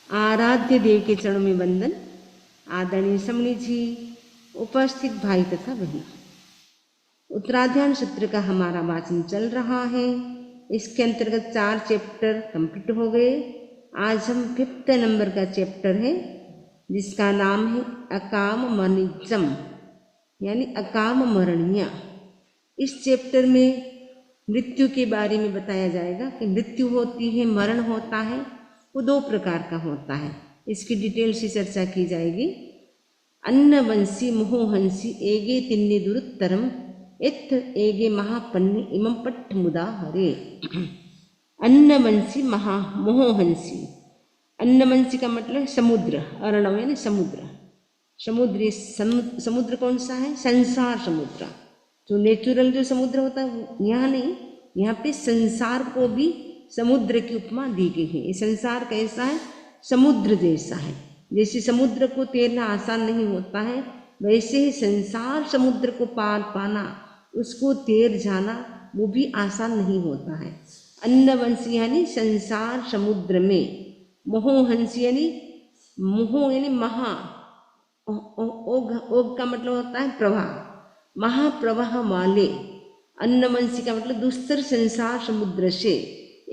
आराध्य देव के चरणों में वंदन। आदरणीय समणी जी, उपस्थित भाई तथा बहन, उत्तराध्यान सूत्र का हमारा वाचन चल रहा है। इसके अंतर्गत 4 चैप्टर कंप्लीट हो गए। आज हम 5th नंबर का चैप्टर है जिसका नाम है अकाम मरणिजम, यानी अकाम मरणीय। इस चैप्टर में मृत्यु के बारे में बताया जाएगा कि मृत्यु होती है, मरण होता है, वो 2 प्रकार का होता है। इसकी डिटेल से चर्चा की जाएगी। अन्नवंशी मोहहंसी एगे तिन्ने दुरुत्तरम इत्थ एगे महापन्ने इमं पट्ठ मुदा हरे। अन्नवंशी मोहहंसी, अन्नवंशी का मतलब समुद्र, अर्णव यानी समुद्र। समुद्र, समुद्र कौन सा है? संसार समुद्र। जो नेचुरल जो समुद्र होता है यहाँ नहीं, यहाँ पे संसार को भी समुद्र की उपमा दी गई है। ये संसार कैसा है? समुद्र जैसा है। जैसे समुद्र को तैरना आसान नहीं होता है, वैसे ही संसार समुद्र को पार पाना, उसको तैर जाना, वो भी आसान नहीं होता है। अन्नवंशी यानी संसार समुद्र में, मोहहंसी यानी मोह यानी महा, ओघ का मतलब होता है प्रवाह, महाप्रवाह वाले। अन्नवंशी का मतलब दुस्तर संसार समुद्र से।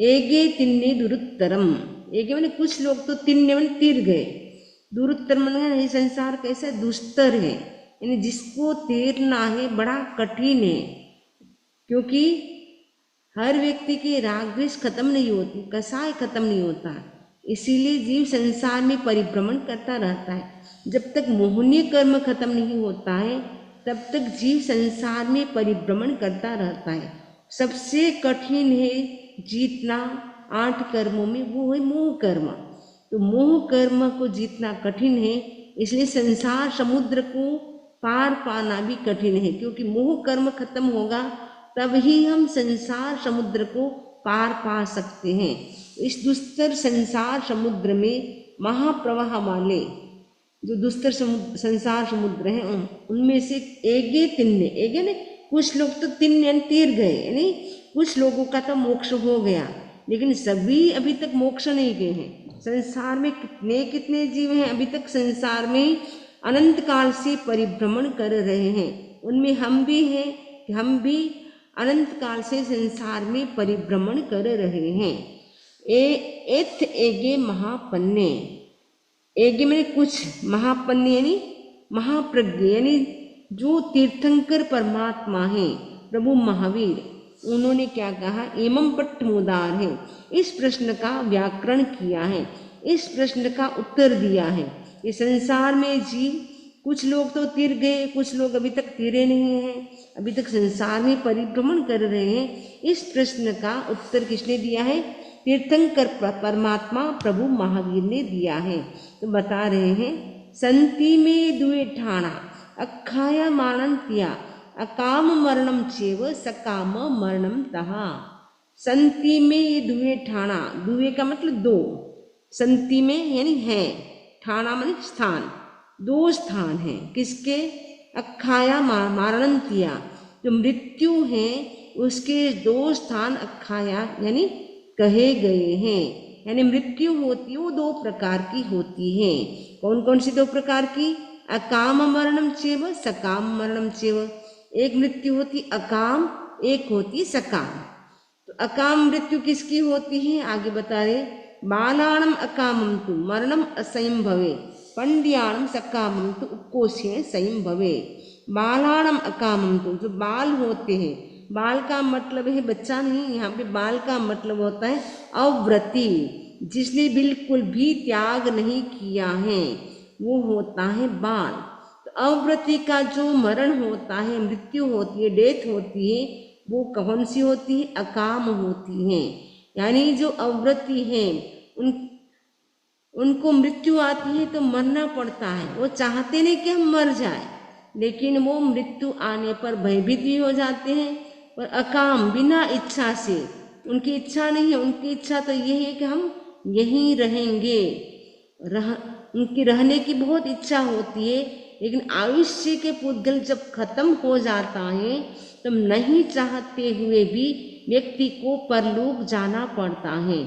एगे तिन्ने दुरुत्तरम, एगे मैंने कुछ लोग तो तिन्ने मैंने तीर गए, दुरुत्तर मैंने ये संसार कैसा दुस्तर है, यानी जिसको तैरना है बड़ा कठिन है। क्योंकि हर व्यक्ति की राग द्वेष खत्म नहीं होती, कसाय खत्म नहीं होता, इसीलिए जीव संसार में परिभ्रमण करता रहता है। जब तक मोहनीय कर्म खत्म नहीं होता है तब तक जीव संसार में परिभ्रमण करता रहता है। सबसे कठिन है जीतना 8 कर्मों में, वो है मोह कर्म। तो मोह कर्म को जीतना कठिन है, इसलिए संसार समुद्र को पार पाना भी कठिन है। क्योंकि मोह कर्म खत्म होगा तब ही हम संसार समुद्र को पार पा सकते हैं। इस दुस्तर संसार समुद्र में महाप्रवाह वाले जो दुस्तर संसार समुद्र हैं उनमें से एगे तिन्ने, एगे ने कुछ लोग तो तिन्ने तीर गए, यानी कुछ लोगों का तो मोक्ष हो गया, लेकिन सभी अभी तक मोक्ष नहीं गए हैं। संसार में कितने कितने जीव हैं अभी तक संसार में अनंत काल से परिभ्रमण कर रहे हैं। उनमें हम भी हैं कि हम भी अनंत काल से संसार में परिभ्रमण कर रहे हैं। एथ एगे महापन्ने, एगे में कुछ, महापन्ने यानी महाप्रज्ञ, यानी जो तीर्थंकर परमात्मा है प्रभु महावीर, उन्होंने क्या कहा? एवं पट्ट मुदार है। इस प्रश्न का व्याकरण किया है, इस प्रश्न का उत्तर दिया है। ये संसार में जीव कुछ लोग तो तीर गए, कुछ लोग अभी तक तीरे नहीं हैं, अभी तक संसार में परिभ्रमण कर रहे हैं। इस प्रश्न का उत्तर किसने दिया है? तीर्थंकर परमात्मा प्रभु महावीर ने दिया है। तो बता रहे हैं, संति में दुए ठाणा अखाया मानंतिया अकाम मरणम चेव सकाम मरणम तहा। संति में ये दुए ठाणा, दुए का मतलब 2, संति में यानी है, ठाणा मतलब स्थान, 2 स्थान हैं। किसके? अखाया मारणंतिया, जो मृत्यु है उसके 2 स्थान अखाया यानी कहे गए हैं। यानी मृत्यु होती है वो 2 प्रकार की होती है। कौन कौन सी 2 प्रकार की? अकाम मरणम चेव सकाम मरणम चेव। एक मृत्यु होती अकाम, एक होती सकाम। तो अकाम मृत्यु किसकी होती है? आगे बता रहे, बालाणम अकामम तु मरणम असयम भवे पंड्याणम सकामम तु उपकोष्येण सयम भवे। बालाणम अकामम तु, जो बाल होते हैं, बाल का मतलब है बच्चा नहीं, यहाँ पे बाल का मतलब होता है अव्रति, जिसने बिल्कुल भी त्याग नहीं किया है, वो होता है बाल। तो अव्रति का जो मरण होता है, मृत्यु होती है, डेथ होती है, वो कौन सी होती है? अकाम होती है। यानी जो अव्रति है उनको मृत्यु आती है तो मरना पड़ता है। वो चाहते नहीं कि हम मर जाए, लेकिन वो मृत्यु आने पर भयभीत भी हो जाते हैं। और अकाम बिना इच्छा से, उनकी इच्छा नहीं है, उनकी इच्छा तो ये है कि हम यहीं रहेंगे, उनकी रहने की बहुत इच्छा होती है, लेकिन आयुष्य के पुद्गल जब खत्म हो जाता है तब नहीं चाहते हुए भी व्यक्ति को परलोक जाना पड़ता है।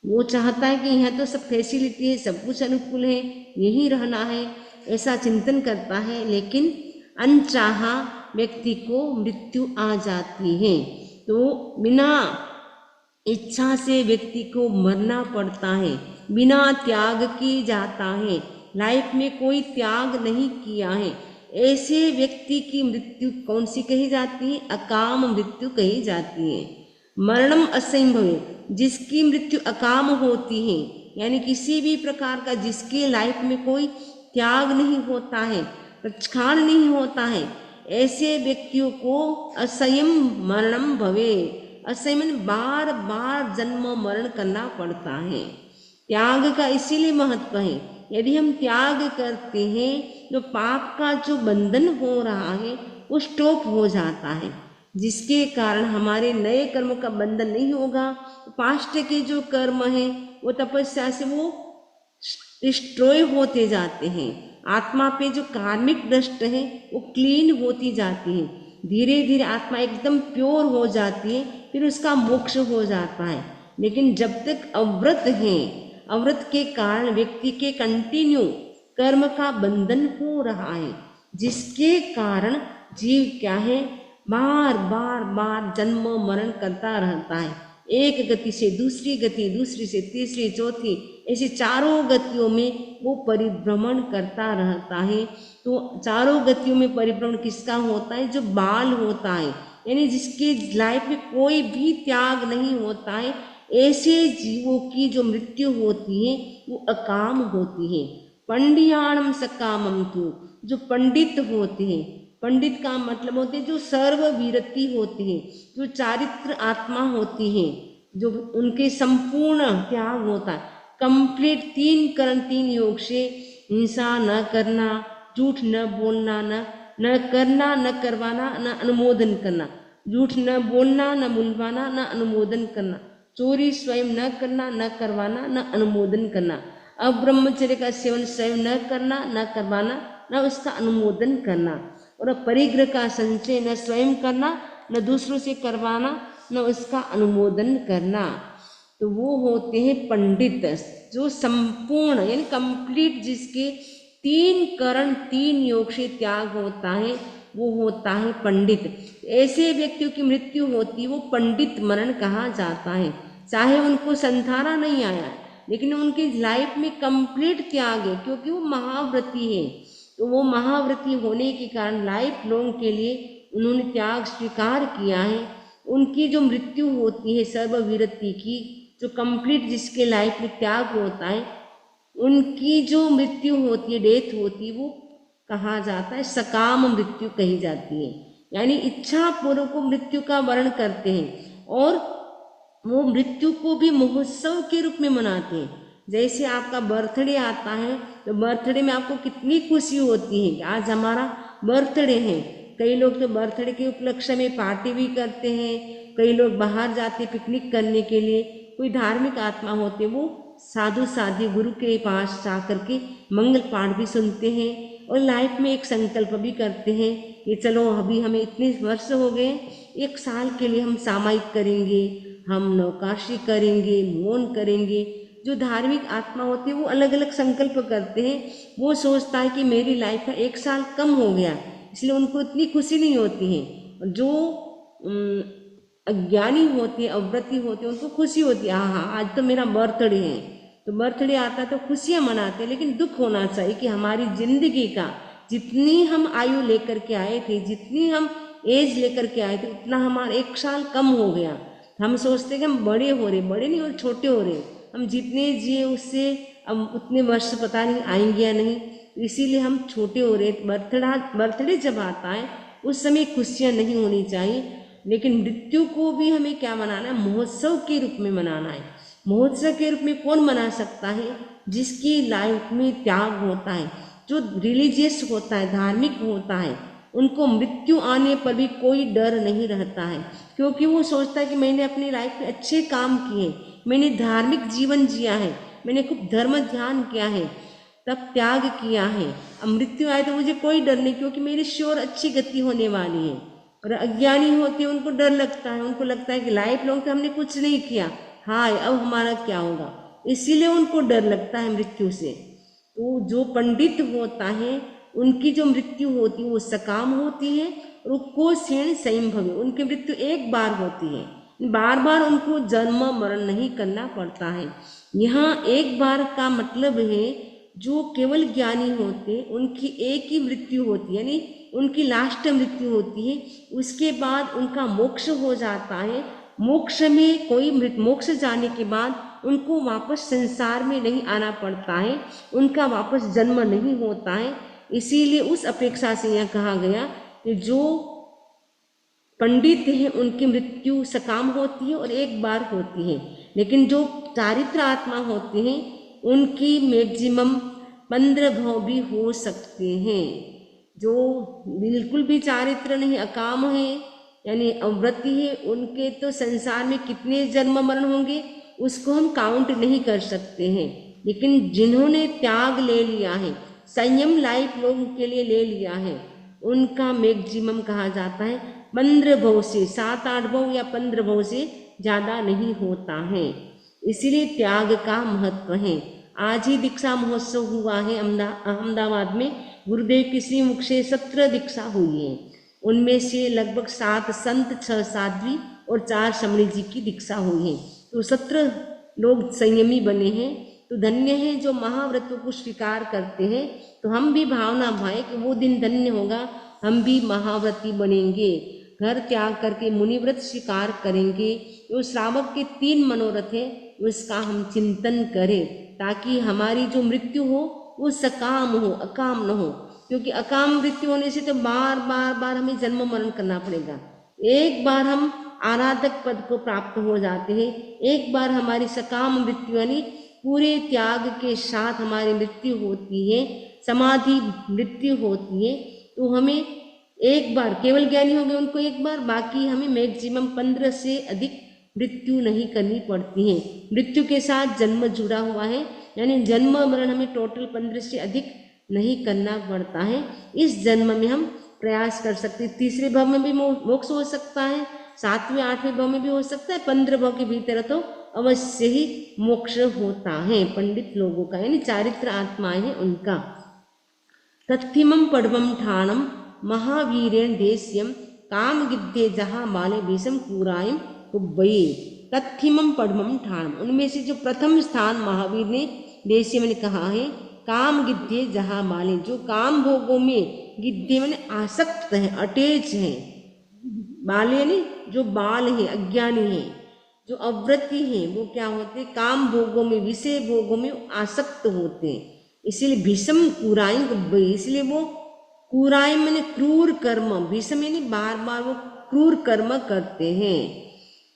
वो चाहता है कि यहाँ तो सब फैसिलिटी है, सब कुछ अनुकूल है, यहीं रहना है, ऐसा चिंतन करता है। लेकिन अनचाहा व्यक्ति को मृत्यु आ जाती है। तो बिना इच्छा से व्यक्ति को मरना पड़ता है, बिना त्याग की जाता है, लाइफ में कोई त्याग नहीं किया है। ऐसे व्यक्ति की मृत्यु कौन सी कही जाती है? अकाम मृत्यु कही जाती है। मरणम असंभव, जिसकी मृत्यु अकाम होती है, यानी किसी भी प्रकार का जिसके लाइफ में कोई त्याग नहीं होता है, प्रक्षाण नहीं होता है, ऐसे व्यक्तियों को असंयम मरणम भवे। असंयम बार बार जन्म मरण करना पड़ता है। त्याग का इसीलिए महत्व है। यदि हम त्याग करते हैं तो पाप का जो बंधन हो रहा है वो स्टॉप हो जाता है, जिसके कारण हमारे नए कर्म का बंधन नहीं होगा। पास्ट के जो कर्म है वो तपस्या से वो डिस्ट्रॉय होते जाते हैं। आत्मा पे जो कार्मिक डस्ट है वो क्लीन होती जाती है, धीरे धीरे आत्मा एकदम प्योर हो जाती है, फिर उसका मोक्ष हो जाता है। लेकिन जब तक अव्रत है, अव्रत के कारण व्यक्ति के कंटिन्यू कर्म का बंधन हो रहा है, जिसके कारण जीव क्या है, बार बार बार जन्म मरण करता रहता है। एक गति से दूसरी गति, दूसरी से तीसरी, चौथी, ऐसे चारों गतियों में वो परिभ्रमण करता रहता है। तो चारों गतियों में परिभ्रमण किसका होता है? जो बाल होता है, यानी जिसके लाइफ में कोई भी त्याग नहीं होता है, ऐसे जीवों की जो मृत्यु होती है वो अकाम होती है। पंडियाणम सकामम तु, जो पंडित होते हैं, पंडित का मतलब होते हैं जो सर्ववीरति होती है, जो चारित्र आत्मा होती है, जो उनके संपूर्ण त्याग होता है, कंप्लीट 3 करण 3 योग से हिंसा न करना, झूठ न बोलना, न करना, न करवाना, न अनुमोदन करना, झूठ न बोलना, न बुलवाना, न अनुमोदन करना, चोरी स्वयं न करना, न करवाना, न अनुमोदन करना, अब ब्रह्मचर्य का सेवन स्वयं न करना, न करवाना, न उसका अनुमोदन करना, और परिग्रह का संचय न स्वयं करना, न दूसरों से करवाना, न उसका अनुमोदन करना। तो वो होते हैं पंडित, जो संपूर्ण यानी कंप्लीट, जिसके 3 करण 3 योग से त्याग होता है, वो होता है पंडित। ऐसे व्यक्तियों की मृत्यु होती है वो पंडित मरण कहा जाता है। चाहे उनको संधारा नहीं आया, लेकिन उनकी लाइफ में कंप्लीट त्याग है, क्योंकि वो महाव्रती है। तो वो महाव्रती होने के कारण लाइफ लॉन्ग के लिए उन्होंने त्याग स्वीकार किया है। उनकी जो मृत्यु होती है सर्ववीरति की, जो कंप्लीट जिसके लाइफ में त्याग होता है, उनकी जो मृत्यु होती है, डेथ होती है, वो कहा जाता है सकाम मृत्यु कही जाती है। यानी इच्छा पूर्वक को मृत्यु का वर्ण करते हैं, और वो मृत्यु को भी महोत्सव के रूप में मनाते हैं। जैसे आपका बर्थडे आता है तो बर्थडे में आपको कितनी खुशी होती है कि आज हमारा बर्थडे है। कई लोग तो बर्थडे के उपलक्ष्य में पार्टी भी करते हैं, कई लोग बाहर जाते पिकनिक करने के लिए। कोई धार्मिक आत्मा होते वो साधु साध्वी गुरु के पास जा करके मंगल पाठ भी सुनते हैं, और लाइफ में एक संकल्प भी करते हैं कि चलो अभी हमें इतने वर्ष हो गए, 1 साल के लिए हम सामायिक करेंगे, हम नौकाशी करेंगे, मौन करेंगे। जो धार्मिक आत्मा होती है वो अलग अलग संकल्प करते हैं। वो सोचता है कि मेरी लाइफ का 1 साल कम हो गया, इसलिए उनको इतनी खुशी नहीं होती है। जो अज्ञानी होते हैं, अव्रती होते हैं, उनको खुशी होती है, हाँ आज तो मेरा बर्थडे है। तो बर्थडे आता है तो खुशियाँ मनाते हैं, लेकिन दुख होना चाहिए कि हमारी जिंदगी का जितनी हम आयु लेकर के आए थे, जितनी हम एज लेकर के आए थे, उतना हमारा 1 साल कम हो गया। हम सोचते कि हम बड़े हो रहे, बड़े नहीं हो रहे, छोटे हो रहे। हम जितने जिए उससे अब उतने वर्ष पता नहीं आएंगे या नहीं, इसीलिए हम छोटे हो रहे। बर्थडे जब आता है उस समय खुशियाँ नहीं होनी चाहिए, लेकिन मृत्यु को भी हमें क्या मनाना है? महोत्सव के रूप में मनाना है। महोत्सव के रूप में कौन मना सकता है? जिसकी लाइफ में त्याग होता है, जो रिलीजियस होता है, धार्मिक होता है, उनको मृत्यु आने पर भी कोई डर नहीं रहता है, क्योंकि वो सोचता है कि मैंने अपनी लाइफ में अच्छे काम किए, मैंने धार्मिक जीवन जिया है, मैंने खूब धर्म ध्यान किया है, तब त्याग किया है। अब मृत्यु आए तो मुझे कोई डर नहीं, क्योंकि मेरी श्योर अच्छी गति होने वाली है। और अज्ञानी होते हैं, उनको डर लगता है, उनको लगता है कि लाइफ लॉन्ग तो हमने कुछ नहीं किया, हाय अब हमारा क्या होगा, इसीलिए उनको डर लगता है मृत्यु से। तो जो पंडित होता है उनकी जो मृत्यु होती है वो सकाम होती है, और को क्षीण संभवी, उनकी मृत्यु एक बार होती है, बार बार उनको जन्म मरण नहीं करना पड़ता है। यहाँ एक बार का मतलब है जो केवल ज्ञानी होते उनकी एक ही मृत्यु होती है, यानी उनकी लास्ट मृत्यु होती है, उसके बाद उनका मोक्ष हो जाता है। मोक्ष में मोक्ष जाने के बाद उनको वापस संसार में नहीं आना पड़ता है, उनका वापस जन्म नहीं होता है। इसीलिए उस अपेक्षा से यह कहा गया कि जो पंडित हैं उनकी मृत्यु सकाम होती है और एक बार होती है, लेकिन जो चारित्र आत्मा होते हैं उनकी मैक्सिमम 15 भव भी हो सकते हैं। जो बिल्कुल भी चारित्र नहीं, अकाम है यानी अव्रति है, उनके तो संसार में कितने जन्म मरण होंगे उसको हम काउंट नहीं कर सकते हैं। लेकिन जिन्होंने त्याग ले लिया है, संयम लाइफ लोगों के लिए ले लिया है, उनका मैक्सिमम कहा जाता है 15 भव से, 7-8 भव या 15 भव से ज़्यादा नहीं होता है। इसीलिए त्याग का महत्व है। आज ही दीक्षा महोत्सव हुआ है अहमदाबाद में, गुरुदेव की श्री मुख से 17 दीक्षा हुई है। उनमें से लगभग 7 संत, 6 साध्वी और 4 समणी जी की दीक्षा हुई है। तो 17 लोग संयमी बने हैं। तो धन्य हैं जो महाव्रतों को स्वीकार करते हैं। तो हम भी भावना भाए कि वो दिन धन्य होगा, हम भी महाव्रती बनेंगे, घर त्याग करके मुनिव्रत स्वीकार करेंगे। तो श्रावक के 3 मनोरथ है, उसका हम चिंतन करें ताकि हमारी जो मृत्यु हो वो सकाम हो, अकाम न हो। क्योंकि अकाम मृत्यु होने से तो बार बार हमें जन्म मरण करना पड़ेगा। एक बार हम आराधक पद को प्राप्त हो जाते हैं, एक बार हमारी सकाम मृत्यु यानी पूरे त्याग के साथ हमारी मृत्यु होती है, समाधि मृत्यु होती है। तो हमें एक बार, केवल ज्ञानी हो गए उनको एक बार, बाकी हमें मैक्सिमम 15 से अधिक मृत्यु नहीं करनी पड़ती है। मृत्यु के साथ जन्म जुड़ा हुआ है, यानी जन्म मरण हमें टोटल 15 से अधिक नहीं करना पड़ता है। इस जन्म में हम प्रयास कर सकते हैं। तीसरे भाव में भी मोक्ष हो सकता है, 7वें 8वें भाव में भी हो सकता है, 15 भाव के भीतर तो अवश्य ही मोक्ष होता है पंडित लोगों का, यानी चारित्र आत्माएं हैं उनका। तत्थिमं पद्मं ठाणम महावीरेण देश्यम काम गिद्धे जहाँ माले भीषम पूरायम कुब्बये। तत्थिमं पद्मं ठाणम, उनमें से जो प्रथम स्थान महावीर ने देश्य में कहा है, काम गिद्धे जहाँ माले, जो काम भोगों में गिद्धे मैंने आसक्त है, अटैच है, बाले ने जो बाल है, अज्ञानी है, जो अव्रति है, वो क्या होते हैं, काम भोगों में, विषय भोगों में आसक्त होते हैं। इसीलिए भीषम कुराई कुब्बये, इसलिए वो कुराई मैंने क्रूर कर्म, भीषम यानी बार बार वो क्रूर कर्म करते हैं।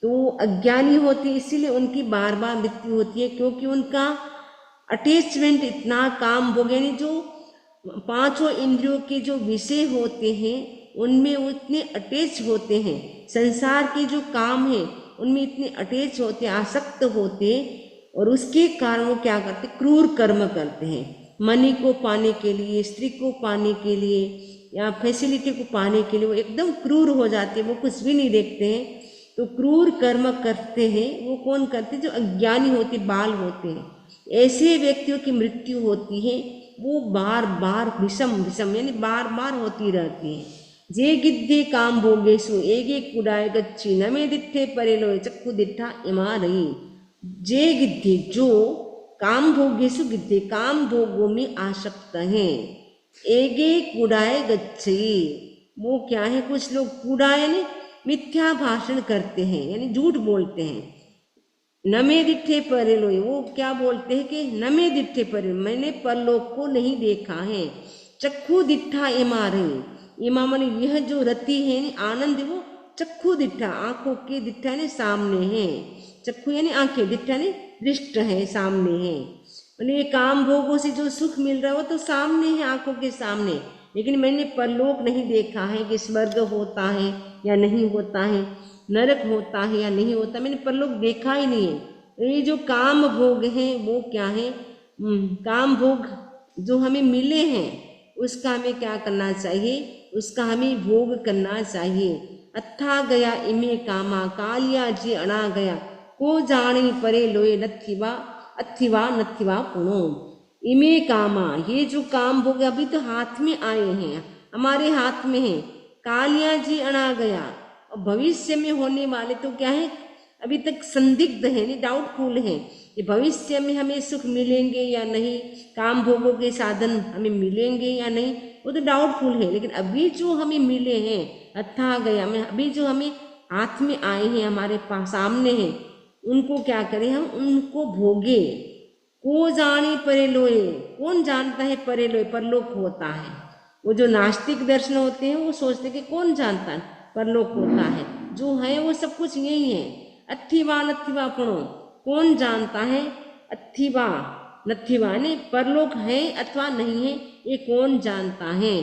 तो अज्ञानी होते हैं, इसीलिए उनकी बार बार मृत्यु होती है, क्योंकि उनका अटैचमेंट इतना काम भोग, यानी जो 5 इंद्रियों के जो विषय होते हैं उनमें वो इतने अटैच होते हैं, संसार के जो काम है उनमें इतने अटैच होते, आसक्त होते, और उसके कारण वो क्या करते, क्रूर कर्म करते हैं। मनी को पाने के लिए, स्त्री को पाने के लिए या फैसिलिटी को पाने के लिए वो एकदम क्रूर हो जाते हैं, वो कुछ भी नहीं देखते हैं। तो क्रूर कर्म करते हैं, वो कौन करते हैं, जो अज्ञानी होते, बाल होते हैं। ऐसे व्यक्तियों की मृत्यु होती है, वो बार बार विषम यानी बार बार होती रहती है। जे गिद्धे काम भोगेशु एगे कुडाय गच्छी न मे दिट्ठे परेलो चक्कु दिट्ठा इमा रही। जे गिद्धे, जो काम भोगेशु गिद्धे, काम भोगों में आसक्त हैं, एगे कुडाय गच्छी, वो क्या है, कुछ लोग कुडाय यानी मिथ्या भाषण करते हैं, यानी झूठ बोलते हैं। न मे दिट्ठे परेलोय, वो क्या बोलते हैं कि न मे दिट्ठे परे, मैंने परलोक को नहीं देखा है। चक्षु दिट्ठा इमा रही, इमा माने यह जो रति है आनंद, वो चक्षु दिट्ठा, आंखों के दिट्ठा ने सामने है, चक्षु यानी आंखें, दिट्ठा ने दृष्ट है, सामने है। मैंने काम भोगों से जो सुख मिल रहा है वो तो सामने है, आंखों के सामने, लेकिन मैंने परलोक नहीं देखा है कि स्वर्ग होता है या नहीं होता है, नरक होता है या नहीं होता, मैंने परलोक देखा ही नहीं है। ये जो काम भोग हैं वो क्या है, काम भोग जो हमें मिले हैं उसका हमें क्या करना चाहिए, उसका हमें भोग करना चाहिए। अत्था गया इमे कामा कालिया जी अना गया को जाने परे लोए नथिवा अथिवा नथिवा पुनो। इमे कामा, ये जो काम भोग अभी तो हाथ में आए हैं, हमारे हाथ में है। कालिया जी अना गया, और भविष्य में होने वाले तो क्या है, अभी तक संदिग्ध है, नहीं डाउटफुल है कि भविष्य में हमें सुख मिलेंगे या नहीं, काम भोगों के साधन हमें मिलेंगे या नहीं, वो तो डाउटफुल है। लेकिन अभी जो हमें मिले हैं अथा गया में, अभी जो हमें हाथ में आए हैं, हमारे पास सामने हैं, उनको क्या करें, हम उनको भोगे। को जाने परे लोए, कौन जानता है परे लोए, परलोक होता है। वो जो नास्तिक दर्शन होते हैं वो सोचते कि कौन जानता है परलोक होता है, जो है वो सब कुछ यही है। अथिवा नथिवा पणो, कौन जानता है, अथिवा नथिवा ने परलोक है अथवा नहीं है, ये कौन जानता है।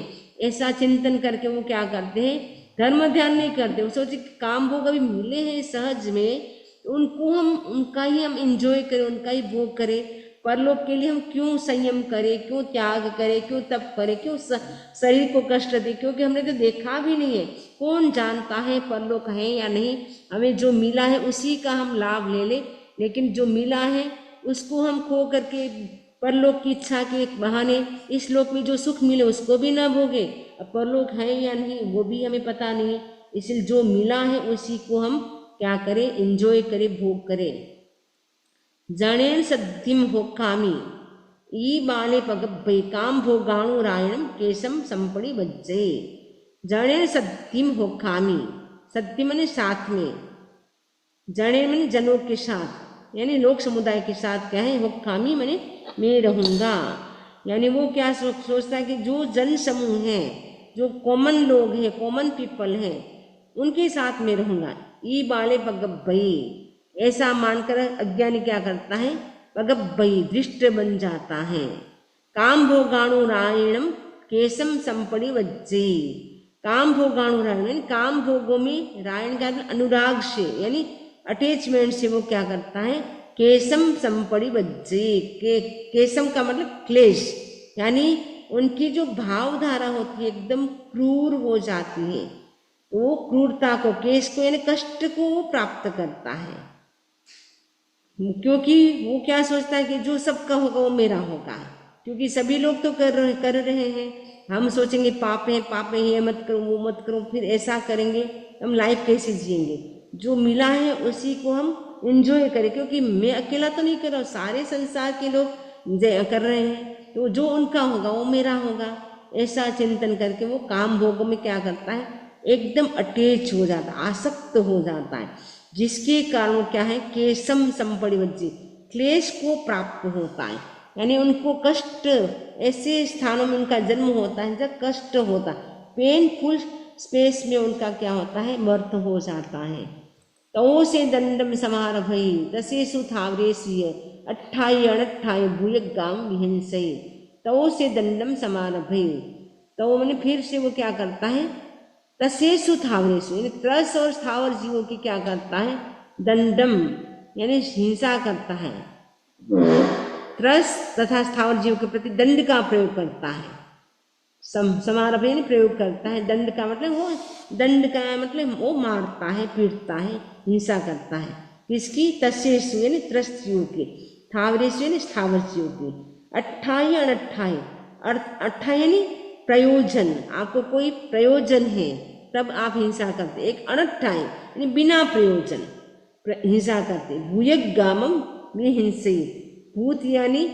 ऐसा चिंतन करके वो क्या करते हैं, धर्म ध्यान नहीं करते। वो सोचे कि काम भोग अभी मिले हैं सहज में, उनको हम, उनका ही हम इंजॉय करें, उनका ही भोग करें। परलोक के लिए हम क्यों संयम करें, क्यों त्याग करें, क्यों तप करें, क्यों शरीर को कष्ट दे, क्योंकि हमने तो देखा भी नहीं है। कौन जानता है परलोक है या नहीं। हमें जो मिला है उसी का हम लाभ ले ले, लेकिन जो मिला है उसको हम खो करके परलोक की इच्छा के बहाने इस लोक में जो सुख मिले उसको भी ना भोगे। अब परलोक है या नहीं वो भी हमें पता नहीं, इसलिए जो मिला है उसी को हम क्या करें, एंजॉय करें, भोग करें। जणेन सद्धिम होकामी ई बाले पगब्बै काम भोगाणु रायणम केशम संपड़ी बज्जे। जणेन सद्धिम होकामी, सद्धिम माने साथ में, जणे माने जनों के साथ, यानी लोक समुदाय के साथ क्या है, होकामी माने मैं रहूँगा। यानी वो क्या सोचता है कि जो जन समूह है, जो कॉमन लोग हैं, कॉमन पीपल हैं, उनके साथ में रहूँगा। ई बाले पगब्बै, ऐसा मानकर अज्ञानी क्या करता है, पगब्बै दृष्ट बन जाता है। काम भोगाणु रायणम केशम संपड़ी वज्जे। काम भोगाणु रायण, काम भोगों में रायण का अनुराग से यानी अटैचमेंट से वो क्या करता है, केशम संपड़ी वज्जे। केशम का मतलब क्लेश, यानी उनकी जो भावधारा होती है एकदम क्रूर हो जाती है। वो क्रूरता को, केश को यानी कष्ट को वो प्राप्त करता है, क्योंकि वो क्या सोचता है कि जो सबका होगा वो मेरा होगा। क्योंकि सभी लोग तो कर रहे हैं, हम सोचेंगे पाप है ये मत करो वो मत करो, फिर ऐसा करेंगे, हम लाइफ कैसे जिएंगे। जो मिला है उसी को हम एंजॉय करें, क्योंकि मैं अकेला तो नहीं कर रहा हूँ, सारे संसार के लोग कर रहे हैं, तो जो उनका होगा वो मेरा होगा। ऐसा चिंतन करके वो काम भोगों में क्या करता है, एकदम अटैच हो जाता है, आसक्त हो जाता है, जिसके कारण क्या है, केशम संपड़ी वज्जे, क्लेश को प्राप्त होता है। यानी उनको कष्ट, ऐसे स्थानों में उनका जन्म होता है जब कष्ट होता है, पेनफुल स्पेस में उनका क्या होता है, बर्थ हो जाता है। तौ से दंडम समारभई दसेसु थावरेसीय अट्ठाई अनट्ठाई भूयगाम विहिंसई। तौ से दंडम समारभई, तो मैंने फिर से वो क्या करता है, तसेसु थावरेसु यानी त्रस और स्थावर जीवों की क्या करता है, दंडम यानी हिंसा करता है। त्रस तथा स्थावर जीवों के प्रति दंड का प्रयोग करता है। समारंभ यानी प्रयोग करता है, दंड का मतलब वो, दंड का मतलब वो मारता है, पीटता है, हिंसा करता है। किसकी, तसेसु यानी त्रस्त जीवों की, थावरेसु यानी स्थावर जीवों की, अट्ठाई अनट्ठाई, अट्ठाई यानी प्रयोजन, आपको कोई प्रयोजन है तब आप हिंसा करते। एक अनट्ठाई यानी बिना प्रयोजन हिंसा करते। भूयगामम विहिंसई, भूत यानी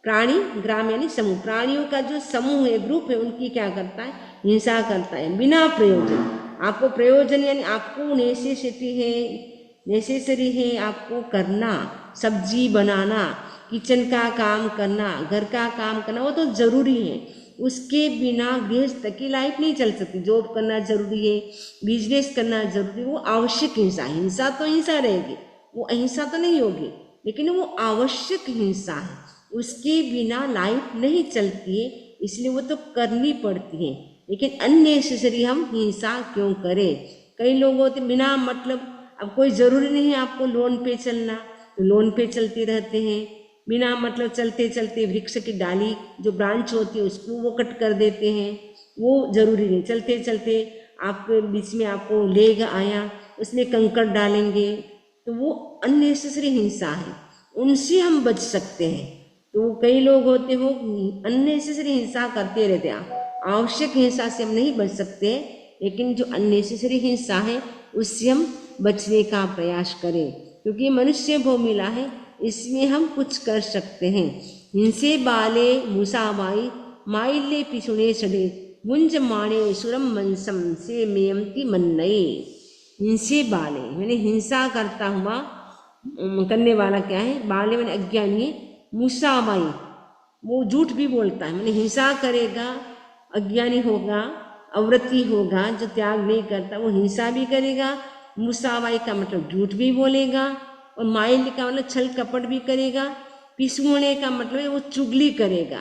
प्राणी, ग्राम यानी समूह, प्राणियों का जो समूह है, ग्रुप है, उनकी क्या करता है, हिंसा करता है बिना प्रयोजन। आपको प्रयोजन यानी आपको नेसेसरी है आपको करना, सब्जी बनाना, किचन का काम करना, घर का काम करना, वो तो जरूरी है। उसके बिना गृहस्थ की लाइफ नहीं चल सकती। जॉब करना जरूरी है, बिजनेस करना जरूरी है, वो आवश्यक हिंसा। हिंसा तो हिंसा रहेगी, वो अहिंसा तो नहीं होगी, लेकिन वो आवश्यक हिंसा है, उसके बिना लाइफ नहीं चलती है, इसलिए वो तो करनी पड़ती है। लेकिन अननेसेसरी हम हिंसा क्यों करें। कई लोग होते बिना मतलब, अब कोई ज़रूरी नहीं है आपको लोन पे चलना, तो लोन पे चलते रहते हैं, बिना मतलब चलते चलते वृक्ष की डाली जो ब्रांच होती है उसको वो कट कर देते हैं, वो ज़रूरी नहीं। चलते चलते आपके बीच में आपको लेग आया, उसमें कंकड़ डालेंगे तो वो अननेसेसरी हिंसा है, उनसे हम बच सकते हैं। तो कई लोग होते हो अननेसेसरी हिंसा करते रहते हैं, आवश्यक हिंसा से हम नहीं बच सकते, लेकिन जो अननेसेसरी हिंसा है उससे हम बचने का प्रयास करें, क्योंकि मनुष्य भव मिला है, इसमें हम कुछ कर सकते हैं। हिंसे बाले मुसामाई माइल्य पिसुने सड़े मुंज माणे सुरम मनसम से मेयमती मन्नई। हिंसे बाले मैंने हिंसा करता हुआ करने वाला क्या है, बाले मैंने अज्ञानी है, मुसामाई वो झूठ भी बोलता है, मैंने हिंसा करेगा, अज्ञानी होगा, अव्रती होगा, जो त्याग नहीं करता वो हिंसा भी करेगा। मुसावाई का मतलब झूठ भी बोलेगा, और माइल का मतलब छल कपट भी करेगा। पिसुने का मतलब है वो चुगली करेगा,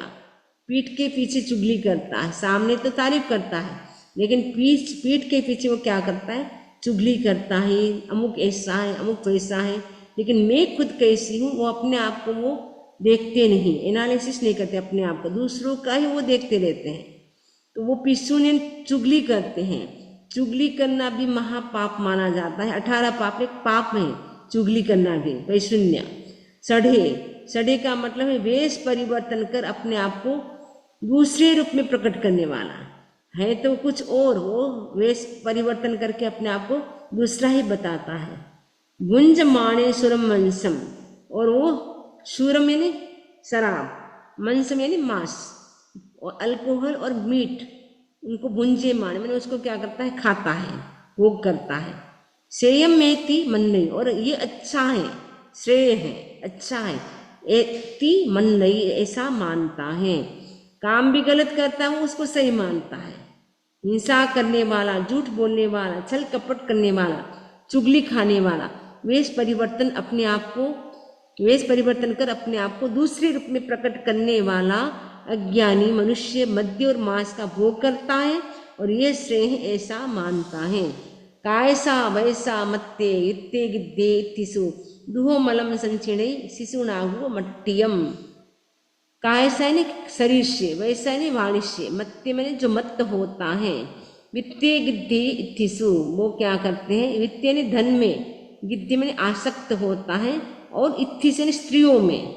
पीठ के पीछे चुगली करता है, सामने तो तारीफ करता है लेकिन पीठ के पीछे वो क्या करता है, चुगली करता है, अमुक ऐसा है अमुक वैसा है, लेकिन मैं खुद कैसी हूँ वो अपने आप को वो देखते नहीं, एनालिसिस नहीं करते अपने आप को, दूसरों का ही वो देखते रहते हैं। तो वो पिसुने चुगली करते हैं। चुगली करना भी महापाप माना जाता है, 18 पाप एक पाप है चुगली करना भी, वैशून्य। सढ़े, सढ़े का मतलब है वेश परिवर्तन कर अपने आप को दूसरे रूप में प्रकट करने वाला है, तो कुछ और वो वेश परिवर्तन करके अपने आप को दूसरा ही बताता है। गुंज माणे सुरम मंसम, और वो सुरम यानी शराब, मंसम यानी मांस और अल्कोहल और मीट, उनको भुंजे माने मैंने उसको क्या करता है, खाता है, भोग करता है। श्रेयम मेति मन नहीं, और ये अच्छा है, श्रेय है, अच्छा है, एति मन नहीं ऐसा मानता है। काम भी गलत करता है वो उसको सही मानता है। हिंसा करने वाला, झूठ बोलने वाला, छल कपट करने वाला, चुगली खाने वाला, वेश परिवर्तन अपने आप को वेश परिवर्तन कर अपने आप को दूसरे रूप में प्रकट करने वाला अज्ञानी मनुष्य मद्य और मांस का भोग करता है, और ये श्रेय ऐसा मानता है। कायसा वैसा मत्ते इत्ते गिद्दे इत्तिसु दुहो मलम संचिणे शिशुनागु मट्टियम। कायसा यानी शरीर से, वैसा यानी वाणी से, मत्ते मैंने जो मत्त होता है, वित्ते गिद्धि इत्थिसु वो क्या करते हैं, वित्ते यानी धन में, गिद्धि मैंने आसक्त होता है, और इत्थि से स्त्रियों में,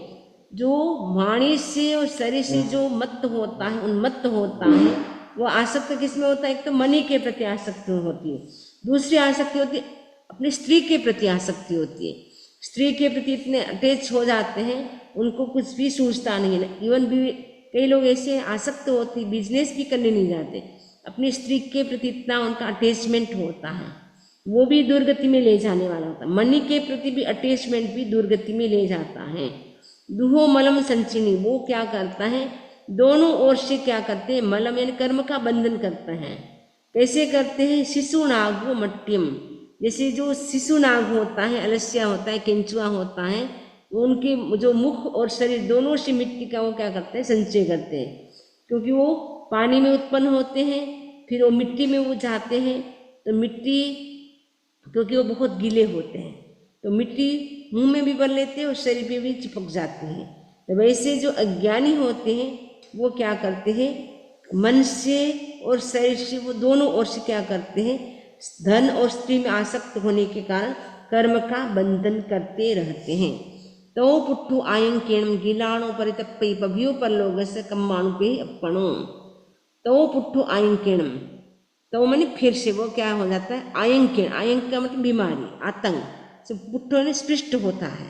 जो वाणी से और शरीर से जो मत्त होता है, उन्मत्त होता है, वो आसक्त किसमें होता है, एक तो मनी के प्रति आसक्ति होती है, दूसरी आसक्ति होती है अपनी स्त्री के प्रति आसक्ति होती है। स्त्री के प्रति इतने अटैच हो जाते हैं उनको कुछ भी सूझता नहीं है। इवन भी कई लोग ऐसे आसक्त होते, बिजनेस भी करने नहीं जाते, अपनी स्त्री के प्रति इतना उनका अटैचमेंट होता है, वो भी दुर्गति में ले जाने वाला होता है। मनी के प्रति भी अटैचमेंट भी दुर्गति में ले जाता है। दुहो मलम संचिनी वो क्या करता है, दोनों ओर से क्या करते हैं, मलम यानी कर्म का बंधन करते हैं। कैसे करते हैं, शिशु नागो मट्टियम, जैसे जो शिशु नाग होता है, अलस्या होता है, केंचुआ होता है, उनके जो मुख और शरीर दोनों से मिट्टी का वो क्या करते हैं, संचय करते हैं, क्योंकि वो पानी में उत्पन्न होते हैं, फिर वो मिट्टी में वो जाते हैं, तो मिट्टी क्योंकि वो बहुत गीले होते हैं तो मिट्टी मुंह में भी भर लेते हैं और शरीर में भी चिपक जाती है। तो वैसे जो अज्ञानी होते हैं वो क्या करते हैं, मन से और शरीर से वो दोनों ओर से क्या करते हैं, धन और स्त्री में आसक्त होने के कारण कर्म का बंधन करते रहते हैं। तो पुट्ठु आयंकेणम गिलाणो परितप्पै पभियो परलोकस्य कम्माणु पे अपणो। तो पुट्ठु आयंकेणम, तो मैंने फिर से वो क्या हो जाता है, आयंकेण, आयंक का मतलब बीमारी, आतंक, तो पुट्ठो ने स्पृष्ट होता है,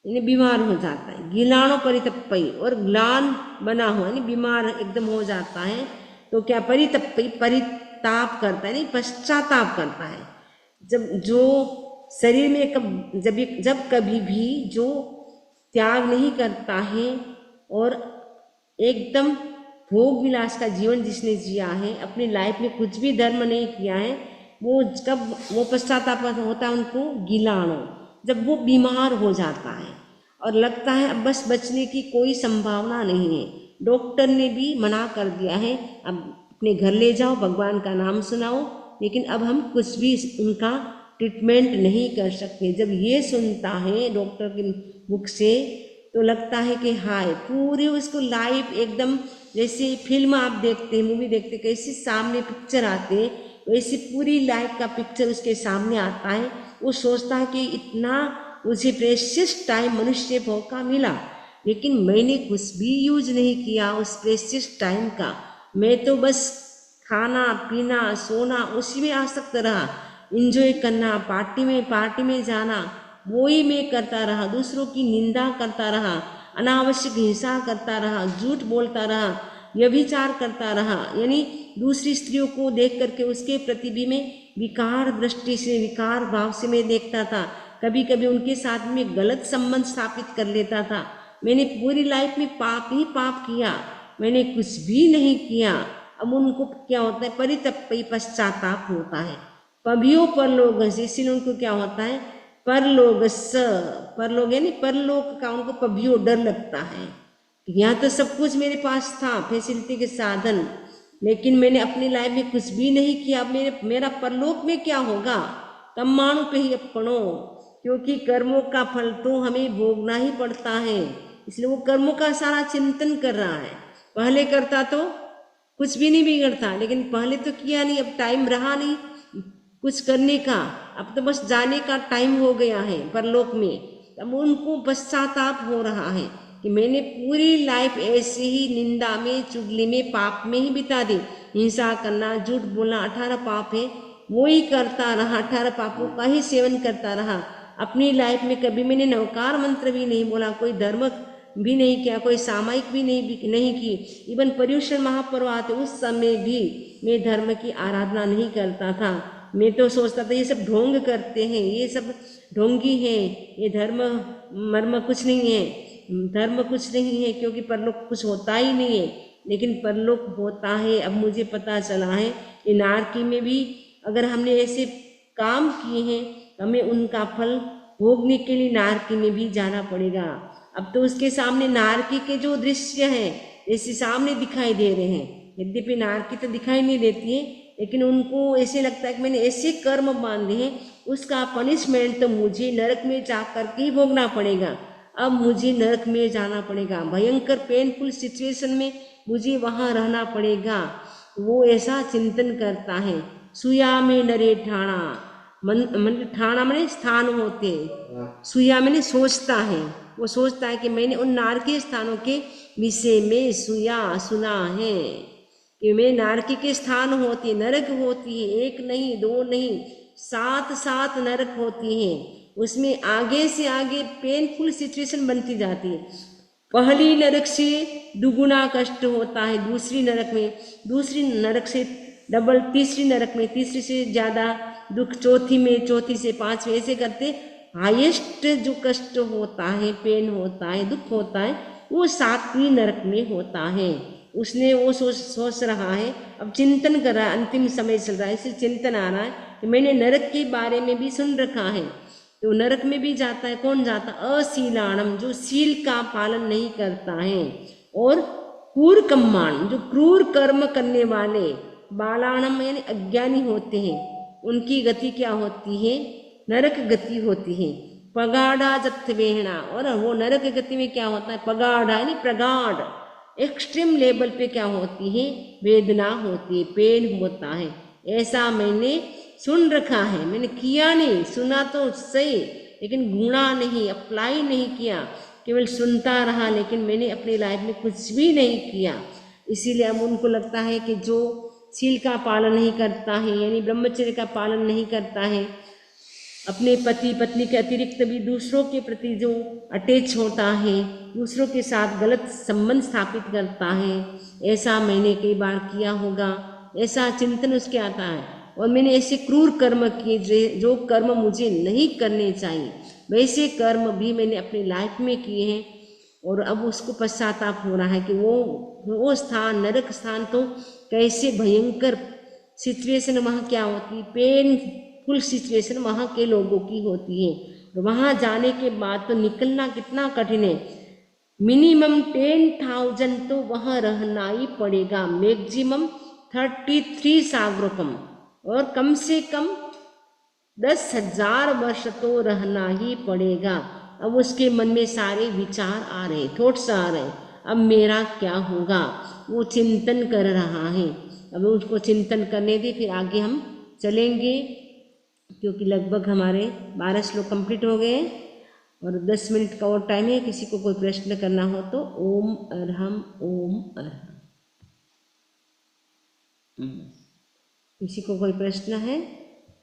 इन्हें बीमार हो जाता है। गिलाणो परितप्पई, और ग्लान बना हुआ यानी बीमार एकदम हो जाता है, तो क्या परितप्पई परिताप करता है, नहीं पश्चाताप करता है। जब जो शरीर में जब कभी भी जो त्याग नहीं करता है और एकदम भोग विलास का जीवन जिसने जिया है, अपनी लाइफ में कुछ भी धर्म नहीं किया है, वो कब वो पश्चाताप होता है उनको, गिलाणो, जब वो बीमार हो जाता है और लगता है अब बस बचने की कोई संभावना नहीं है, डॉक्टर ने भी मना कर दिया है, अब अपने घर ले जाओ, भगवान का नाम सुनाओ, लेकिन अब हम कुछ भी उनका ट्रीटमेंट नहीं कर सकते। जब ये सुनता है डॉक्टर के मुख से तो लगता है कि हाय, पूरी उसको लाइफ एकदम जैसे फिल्म आप देखते हैं, मूवी देखते, कैसे सामने पिक्चर आते हैं, वैसे पूरी लाइफ का पिक्चर उसके सामने आता है। वो सोचता है कि इतना मुझे प्रेशियस टाइम मनुष्य भोग का मिला, लेकिन मैंने कुछ भी यूज नहीं किया उस प्रेशियस टाइम का। मैं तो बस खाना पीना सोना उसी में आसक्त रहा, इंजॉय करना, पार्टी में जाना, वो ही मैं करता रहा। दूसरों की निंदा करता रहा, अनावश्यक हिंसा करता रहा, झूठ बोलता रहा, व्यभिचार करता रहा, यानी दूसरी स्त्रियों को देख करके उसके प्रति भी मैं विकार दृष्टि से, विकार भाव से मैं देखता था। कभी कभी उनके साथ में गलत संबंध स्थापित कर लेता था। मैंने पूरी लाइफ में पाप ही पाप किया, मैंने कुछ भी नहीं किया। अब उनको क्या होता है, परितप्य पश्चाताप होता है। पभियो परलोक से, इसीलिए उनको क्या होता है, परलोक यानी परलोक का उनको पभियो डर लगता है। यहाँ तो सब कुछ मेरे पास था, फैसिलिटी के साधन, लेकिन मैंने अपनी लाइफ में कुछ भी नहीं किया। अब मेरा परलोक में क्या होगा, कर्माणु पे ही अपनो, क्योंकि कर्मों का फल तो हमें भोगना ही पड़ता है। इसलिए वो कर्मों का सारा चिंतन कर रहा है। पहले करता तो कुछ भी नहीं बिगड़ता, लेकिन पहले तो किया नहीं, अब टाइम रहा नहीं कुछ करने का, अब तो बस जाने का टाइम हो गया है परलोक में। अब उनको पश्चाताप हो रहा है कि मैंने पूरी लाइफ ऐसे ही निंदा में, चुगली में, पाप में ही बिता दी। हिंसा करना, झूठ बोलना 18 पाप है, वो ही करता रहा, 18 पापों का ही सेवन करता रहा। अपनी लाइफ में कभी मैंने नवकार मंत्र भी नहीं बोला, कोई धर्म भी नहीं किया, कोई सामायिक भी नहीं की। इवन पर्युषण महापर्व आते उस समय भी मैं धर्म की आराधना नहीं करता था। मैं तो सोचता था ये सब ढोंग करते हैं, ये सब ढोंगी हैं, ये धर्म मर्म कुछ नहीं है, धर्म कुछ नहीं है, क्योंकि परलोक कुछ होता ही नहीं है। लेकिन परलोक होता है। अब मुझे पता चला है कि नारकी में भी अगर हमने ऐसे काम किए हैं, हमें उनका फल भोगने के लिए नारकी में भी जाना पड़ेगा। अब तो उसके सामने नारकी के जो दृश्य हैं ऐसे सामने दिखाई दे रहे हैं। यद्यपि नारकी तो दिखाई नहीं देती है, लेकिन उनको ऐसे लगता है कि मैंने ऐसे कर्म बांधे हैं, उसका पनिशमेंट तो मुझे नरक में जा कर के ही भोगना पड़ेगा। अब मुझे नरक में जाना पड़ेगा, भयंकर पेनफुल सिचुएशन में मुझे वहाँ रहना पड़ेगा। वो ऐसा चिंतन करता है। सुया में नरे ठाणा, मन ठाणा मैंने स्थान होते, सुया मैंने सोचता है। वो सोचता है कि मैंने उन नारकीय स्थानों के विषय में सुया सुना है कि मैं नारकी के स्थान होती है, नरक होती है, एक नहीं दो नहीं 7 नरक होती हैं। उसमें आगे से आगे पेनफुल सिचुएशन बनती जाती है। पहली नरक से दुगुना कष्ट होता है, दूसरी नरक से डबल, तीसरी नरक में तीसरी से ज़्यादा दुख, चौथी में, चौथी से 5 ऐसे करते हाईएस्ट जो कष्ट होता है, पेन होता है, दुख होता है, वो 7वीं नरक में होता है। उसने वो सोच रहा है, अब चिंतन कर रहा है, अंतिम समय चल रहा है, इसे चिंतन आ रहा है कि मैंने नरक के बारे में भी सुन रखा है। तो नरक में भी जाता है, कौन जाता, अशीलाणम, जो सील का पालन नहीं करता है, और क्रूर कम्मान, जो क्रूर कर्म करने वाले, बालाणम यानी अज्ञानी होते हैं, उनकी गति क्या होती है, नरक गति होती है। पगाढ़ा जत्वेहणा, और वो नरक गति में क्या होता है, पगाढ़ा यानी प्रगाढ़, एक्सट्रीम लेवल पे क्या होती है, वेदना होती है, पेन होता है। ऐसा मैंने सुन रखा है, मैंने किया नहीं, सुना तो सही, लेकिन गुणा नहीं, अप्लाई नहीं किया, केवल सुनता रहा, लेकिन मैंने अपनी लाइफ में कुछ भी नहीं किया। इसीलिए अब उनको लगता है कि जो शील का पालन नहीं करता है, यानी ब्रह्मचर्य का पालन नहीं करता है, अपने पति पत्नी के अतिरिक्त भी दूसरों के प्रति जो अटैच होता है, दूसरों के साथ गलत संबंध स्थापित करता है, ऐसा मैंने कई बार किया होगा, ऐसा चिंतन उसके आता है। और मैंने ऐसे क्रूर कर्म किए जो कर्म मुझे नहीं करने चाहिए, वैसे कर्म भी मैंने अपनी लाइफ में किए हैं। और अब उसको पश्चाताप हो रहा है कि वो स्थान, नरक स्थान तो कैसे भयंकर सिचुएशन वहाँ क्या होती, पेनफुल सिचुएशन वहाँ के लोगों की होती है। वहाँ जाने के बाद तो निकलना कितना कठिन है। मिनिमम 10,000 तो वहाँ रहना ही पड़ेगा, मैक्सिमम 33 सागरोपम, और कम से कम 10,000 वर्ष तो रहना ही पड़ेगा। अब उसके मन में सारे विचार आ रहे, थॉट्स आ रहे, अब मेरा क्या होगा, वो चिंतन कर रहा है। अब उसको चिंतन करने दे, फिर आगे हम चलेंगे। क्योंकि लगभग हमारे 12 श्लोक कंप्लीट हो गए और 10 मिनट का और टाइम है। किसी को कोई प्रश्न करना हो तो ओम अरहम ओम अरहम। किसी को कोई प्रश्न है?